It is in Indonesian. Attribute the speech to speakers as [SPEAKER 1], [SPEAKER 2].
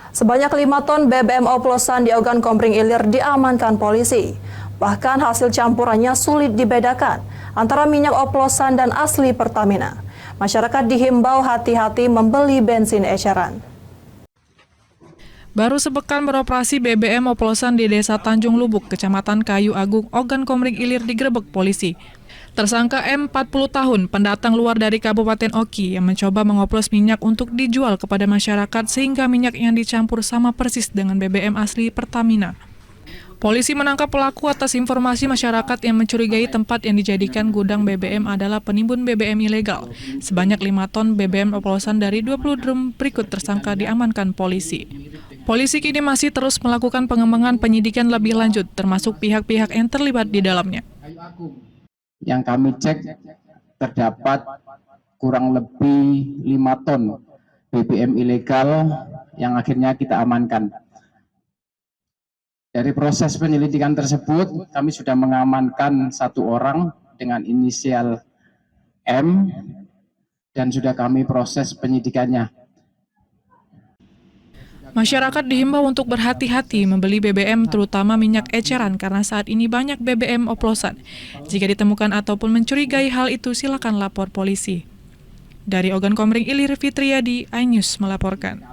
[SPEAKER 1] Sebanyak 5 ton BBM oplosan di Ogan Komering Ilir diamankan polisi. Bahkan hasil campurannya sulit dibedakan antara minyak oplosan dan asli Pertamina. Masyarakat dihimbau hati-hati membeli bensin eceran.
[SPEAKER 2] Baru sepekan beroperasi, BBM oplosan di Desa Tanjung Lubuk, Kecamatan Kayu Agung, Ogan Komering Ilir digerebek polisi. Tersangka M, 40 tahun, pendatang luar dari Kabupaten Oki yang mencoba mengoplos minyak untuk dijual kepada masyarakat sehingga minyak yang dicampur sama persis dengan BBM asli Pertamina. Polisi menangkap pelaku atas informasi masyarakat yang mencurigai tempat yang dijadikan gudang BBM adalah penimbun BBM ilegal. Sebanyak 5 ton BBM oplosan dari 20 drum berikut tersangka diamankan polisi. Polisi kini masih terus melakukan pengembangan penyidikan lebih lanjut, termasuk pihak-pihak yang terlibat di dalamnya.
[SPEAKER 3] Yang kami cek terdapat kurang lebih 5 ton BBM ilegal yang akhirnya kita amankan. Dari proses penyelidikan tersebut, kami sudah mengamankan 1 orang dengan inisial M dan sudah kami proses penyidikannya.
[SPEAKER 2] Masyarakat dihimbau untuk berhati-hati membeli BBM, terutama minyak eceran, karena saat ini banyak BBM oplosan. Jika ditemukan ataupun mencurigai hal itu, silakan lapor polisi. Dari Ogan Komering Ilir, Fitriadi, iNews melaporkan.